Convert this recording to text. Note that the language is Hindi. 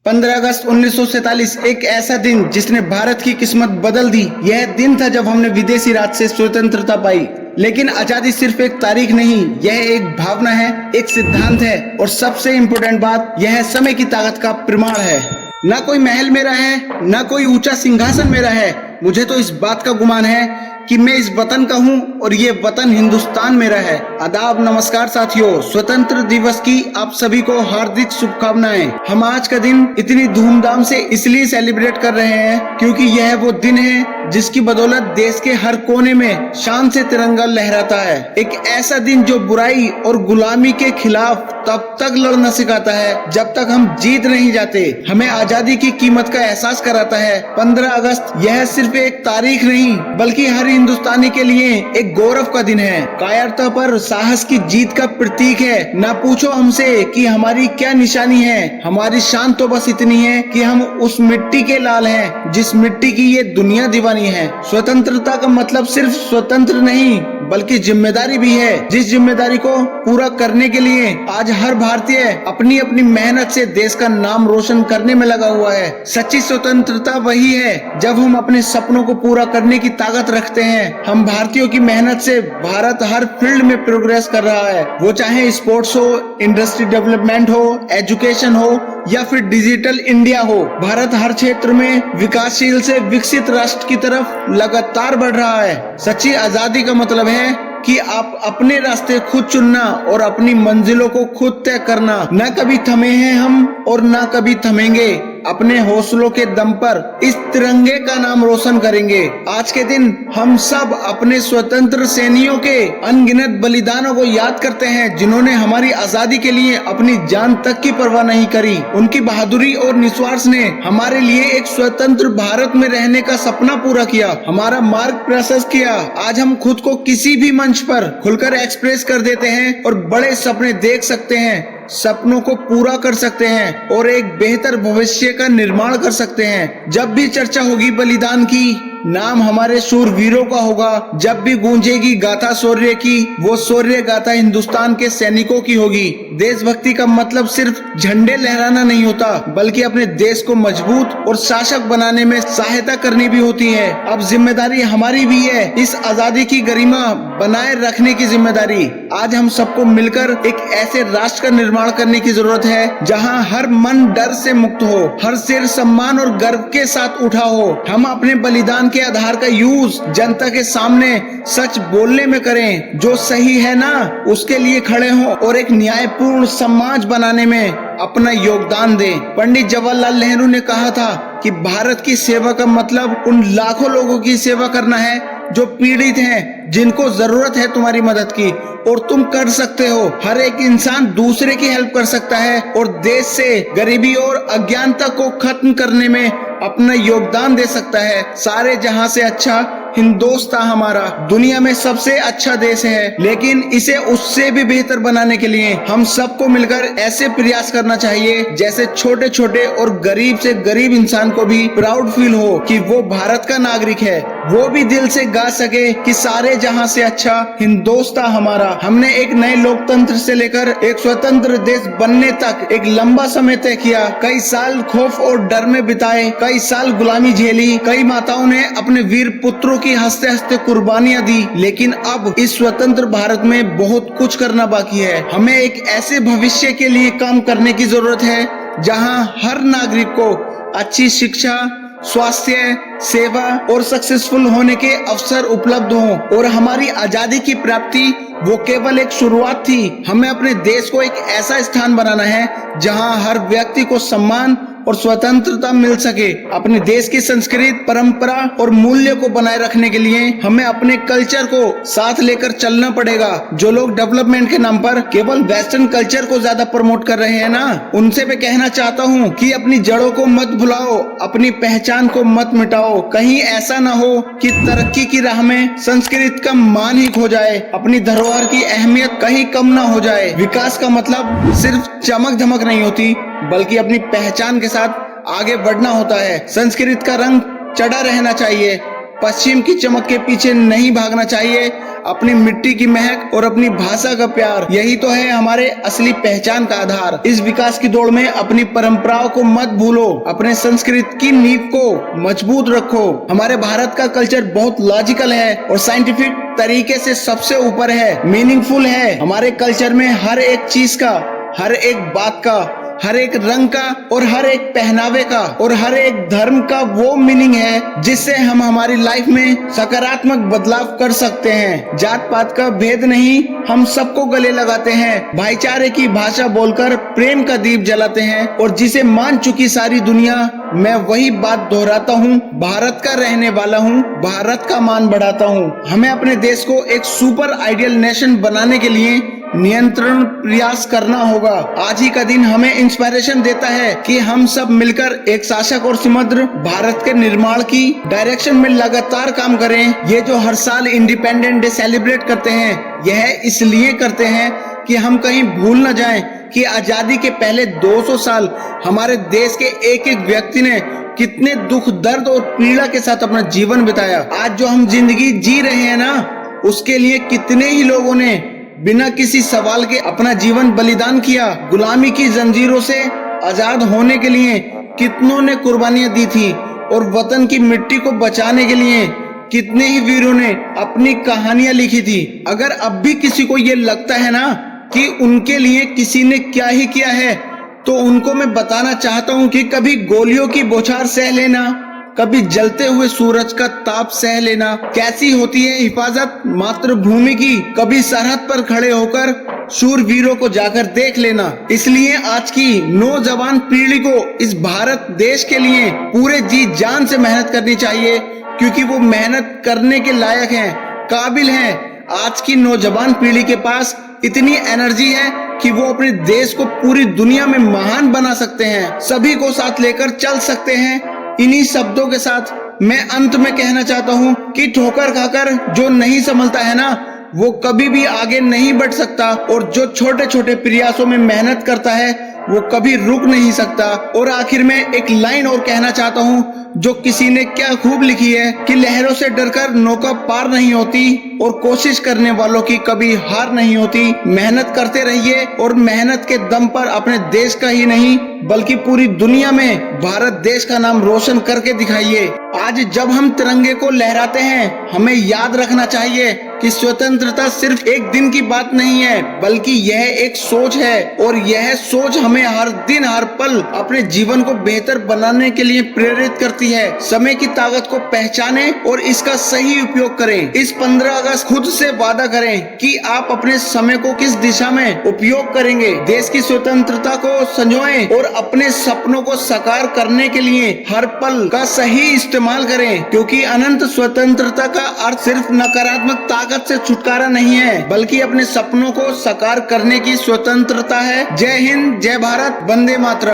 15 अगस्त 1947 एक ऐसा दिन जिसने भारत की किस्मत बदल दी। यह दिन था जब हमने विदेशी राज से स्वतंत्रता पाई। लेकिन आजादी सिर्फ एक तारीख नहीं, यह एक भावना है, एक सिद्धांत है और सबसे इम्पोर्टेंट बात, यह समय की ताकत का प्रमाण है। ना कोई महल मेरा है, ना कोई ऊंचा सिंहासन मेरा है। मुझे तो इस बात का गुमान है कि मैं इस वतन का हूँ और ये वतन हिंदुस्तान मेरा है। आदाब, नमस्कार साथियों, स्वतंत्र दिवस की आप सभी को हार्दिक शुभकामनाएं। हम आज का दिन इतनी धूमधाम से इसलिए सेलिब्रेट कर रहे हैं क्योंकि यह वो दिन है जिसकी बदौलत देश के हर कोने में शान से तिरंगा लहराता है। एक ऐसा दिन जो बुराई और गुलामी के खिलाफ तब तक लड़ना सिखाता है जब तक हम जीत नहीं जाते। हमें आजादी की कीमत का एहसास कराता है। 15 अगस्त यह सिर्फ एक तारीख नहीं बल्कि हर हिंदुस्तानी के लिए एक गौरव का दिन है। कायरता पर साहस की जीत का प्रतीक है। ना पूछो हमसे कि हमारी क्या निशानी है, हमारी शान तो बस इतनी है कि हम उस मिट्टी के लाल हैं जिस मिट्टी की ये दुनिया दीवानी है। स्वतंत्रता का मतलब सिर्फ स्वतंत्र नहीं बल्कि जिम्मेदारी भी है, जिस जिम्मेदारी को पूरा करने के लिए आज हर भारतीय अपनी अपनी मेहनत से देश का नाम रोशन करने में लगा हुआ है। सच्ची स्वतंत्रता वही है जब हम अपने सपनों को पूरा करने की ताकत रखते हैं। हम भारतीयों की मेहनत से भारत हर फील्ड में प्रोग्रेस कर रहा है, वो चाहे स्पोर्ट्स हो, इंडस्ट्री डेवलपमेंट हो, एजुकेशन हो या फिर डिजिटल इंडिया हो। भारत हर क्षेत्र में विकासशील से विकसित राष्ट्र की तरफ लगातार बढ़ रहा है। सच्ची आजादी का मतलब है कि आप अपने रास्ते खुद चुनना और अपनी मंजिलों को खुद तय करना। न कभी थमे हैं हम और न कभी थमेंगे। अपने हौसलों के दम पर इस तिरंगे का नाम रोशन करेंगे। आज के दिन हम सब अपने स्वतंत्र सेनानियों के अनगिनत बलिदानों को याद करते हैं जिन्होंने हमारी आजादी के लिए अपनी जान तक की परवाह नहीं करी। उनकी बहादुरी और निस्वार्थ ने हमारे लिए एक स्वतंत्र भारत में रहने का सपना पूरा किया, हमारा मार्ग प्रशस्त किया। आज हम खुद को किसी भी मंच पर खुलकर एक्सप्रेस कर देते हैं और बड़े सपने देख सकते हैं, सपनों को पूरा कर सकते हैं और एक बेहतर भविष्य का निर्माण कर सकते हैं। जब भी चर्चा होगी बलिदान की, नाम हमारे शूरवीरों का होगा। जब भी गूंजेगी गाथा शौर्य की, वो शौर्य गाथा हिंदुस्तान के सैनिकों की होगी। देशभक्ति का मतलब सिर्फ झंडे लहराना नहीं होता बल्कि अपने देश को मजबूत और शासक बनाने में सहायता करनी भी होती है। अब जिम्मेदारी हमारी भी है, इस आजादी की गरिमा बनाए रखने की जिम्मेदारी। आज हम सबको मिलकर एक ऐसे राष्ट्र का निर्माण करने की जरूरत है जहां हर मन डर से मुक्त हो, हर सिर सम्मान और गर्व के साथ उठा हो। हम अपने बलिदान के आधार का यूज जनता के सामने सच बोलने में करें, जो सही है ना उसके लिए खड़े हों और एक न्यायपूर्ण समाज बनाने में अपना योगदान दें। पंडित जवाहरलाल नेहरू ने कहा था कि भारत की सेवा का मतलब उन लाखों लोगों की सेवा करना है जो पीड़ित हैं, जिनको जरूरत है तुम्हारी मदद की, और तुम कर सकते हो। हर एक इंसान दूसरे की हेल्प कर सकता है और देश से गरीबी और अज्ञानता को खत्म करने में अपना योगदान दे सकता है। सारे जहां से अच्छा हिंदुस्तान हमारा दुनिया में सबसे अच्छा देश है, लेकिन इसे उससे भी बेहतर बनाने के लिए हम सबको मिलकर ऐसे प्रयास करना चाहिए जैसे छोटे छोटे और गरीब से गरीब इंसान को भी प्राउड फील हो कि वो भारत का नागरिक है, वो भी दिल से गा सके कि सारे जहां से अच्छा हिंदुस्तान हमारा। हमने एक नए लोकतंत्र से लेकर एक स्वतंत्र देश बनने तक एक लंबा समय तय किया। कई साल खौफ और डर में बिताए, कई साल गुलामी झेली, कई माताओं ने अपने वीर पुत्रों की हंसते हंसते कुर्बानियां दी। लेकिन अब इस स्वतंत्र भारत में बहुत कुछ करना बाकी है। हमें एक ऐसे भविष्य के लिए काम करने की जरूरत है जहां हर नागरिक को अच्छी शिक्षा, स्वास्थ्य सेवा और सक्सेसफुल होने के अवसर उपलब्ध हों। और हमारी आजादी की प्राप्ति वो केवल एक शुरुआत थी। हमें अपने देश को एक ऐसा स्थान बनाना है जहां हर व्यक्ति को सम्मान और स्वतंत्रता मिल सके। अपने देश की संस्कृति, परंपरा और मूल्य को बनाए रखने के लिए हमें अपने कल्चर को साथ लेकर चलना पड़ेगा। जो लोग डेवलपमेंट के नाम पर केवल वेस्टर्न कल्चर को ज्यादा प्रमोट कर रहे हैं ना, उनसे मैं कहना चाहता हूँ कि अपनी जड़ों को मत भुलाओ, अपनी पहचान को मत मिटाओ। कहीं ऐसा ना हो कि तरक्की की राह में संस्कृत का मान ही खो जाए, अपनी धरोहर की अहमियत कहीं कम ना हो जाए। विकास का मतलब सिर्फ चमक धमक नहीं होती बल्कि अपनी पहचान के साथ आगे बढ़ना होता है। संस्कृत का रंग चढ़ा रहना चाहिए पश्चिम की चमक के पीछे नहीं भागना चाहिए। अपनी मिट्टी की महक और अपनी भाषा का प्यार, यही तो है हमारे असली पहचान का आधार। इस विकास की दौड़ में अपनी परंपराओं को मत भूलो, अपने संस्कृति की नींव को मजबूत रखो। हमारे भारत का कल्चर बहुत लॉजिकल है और साइंटिफिक तरीके से सबसे ऊपर है, मीनिंगफुल है। हमारे कल्चर में हर एक चीज का, हर एक बात का, हर एक रंग का और हर एक पहनावे का और हर एक धर्म का वो मीनिंग है जिससे हम हमारी लाइफ में सकारात्मक बदलाव कर सकते हैं। जात पात का भेद नहीं, हम सबको गले लगाते हैं, भाईचारे की भाषा बोलकर प्रेम का दीप जलाते हैं और जिसे मान चुकी सारी दुनिया, मैं वही बात दोहराता हूँ, भारत का रहने वाला हूँ, भारत का मान बढ़ाता हूँ। हमें अपने देश को एक सुपर आइडियल नेशन बनाने के लिए नियंत्रण प्रयास करना होगा। आज ही का दिन हमें इंस्पिरेशन देता है कि हम सब मिलकर एक शासक और सुमधुर भारत के निर्माण की डायरेक्शन में लगातार काम करें। ये जो हर साल इंडिपेंडेंस डे सेलिब्रेट करते हैं, यह इसलिए करते हैं कि हम कहीं भूल न जाएं कि आजादी के पहले 200 साल हमारे देश के एक एक व्यक्ति ने कितने दुख, दर्द और पीड़ा के साथ अपना जीवन बिताया। आज जो हम जिंदगी जी रहे हैं ना, उसके लिए कितने ही लोगों ने बिना किसी सवाल के अपना जीवन बलिदान किया। गुलामी की जंजीरों से आजाद होने के लिए कितनों ने कुर्बानियां दी थी और वतन की मिट्टी को बचाने के लिए कितने ही वीरों ने अपनी कहानियां लिखी थी। अगर अब भी किसी को ये लगता है ना कि उनके लिए किसी ने क्या ही किया है, तो उनको मैं बताना चाहता हूँ कि कभी गोलियों की बौछार सह लेना, कभी जलते हुए सूरज का ताप सह लेना, कैसी होती है हिफाजत मातृभूमि की। कभी सरहद पर खड़े होकर शूरवीरों को जाकर देख लेना। इसलिए आज की नौजवान पीढ़ी को इस भारत देश के लिए पूरे जी जान से मेहनत करनी चाहिए, क्योंकि वो मेहनत करने के लायक हैं, काबिल हैं। आज की नौजवान पीढ़ी के पास इतनी एनर्जी है कि वो अपने देश को पूरी दुनिया में महान बना सकते हैं, सभी को साथ लेकर चल सकते हैं। इन्हीं शब्दों के साथ मैं अंत में कहना चाहता हूँ कि ठोकर खाकर जो नहीं संभलता है ना, वो कभी भी आगे नहीं बढ़ सकता, और जो छोटे छोटे प्रयासों में मेहनत करता है वो कभी रुक नहीं सकता। और आखिर में एक लाइन और कहना चाहता हूँ, जो किसी ने क्या खूब लिखी है कि लहरों से डरकर नौका पार नहीं होती और कोशिश करने वालों की कभी हार नहीं होती। मेहनत करते रहिए और मेहनत के दम पर अपने देश का ही नहीं बल्कि पूरी दुनिया में भारत देश का नाम रोशन करके दिखाइए। आज जब हम तिरंगे को लहराते हैं, हमें याद रखना चाहिए कि स्वतंत्रता सिर्फ एक दिन की बात नहीं है, बल्कि यह एक सोच है, और यह सोच हमें हर दिन हर पल अपने जीवन को बेहतर बनाने के लिए प्रेरित करती है। समय की ताकत को पहचानें और इसका सही उपयोग करें। इस 15 अगस्त खुद से वादा करें कि आप अपने समय को किस दिशा में उपयोग करेंगे। देश की स्वतंत्रता को संजोएं और अपने सपनों को साकार करने के लिए हर पल का सही इस्तेमाल करें, क्योंकि अनंत स्वतंत्रता का अर्थ सिर्फ नकारात्मक ताकत से छुटकारा नहीं है, बल्कि अपने सपनों को साकार करने की स्वतंत्रता है। जय हिंद, जय भारत, वंदे मातरम।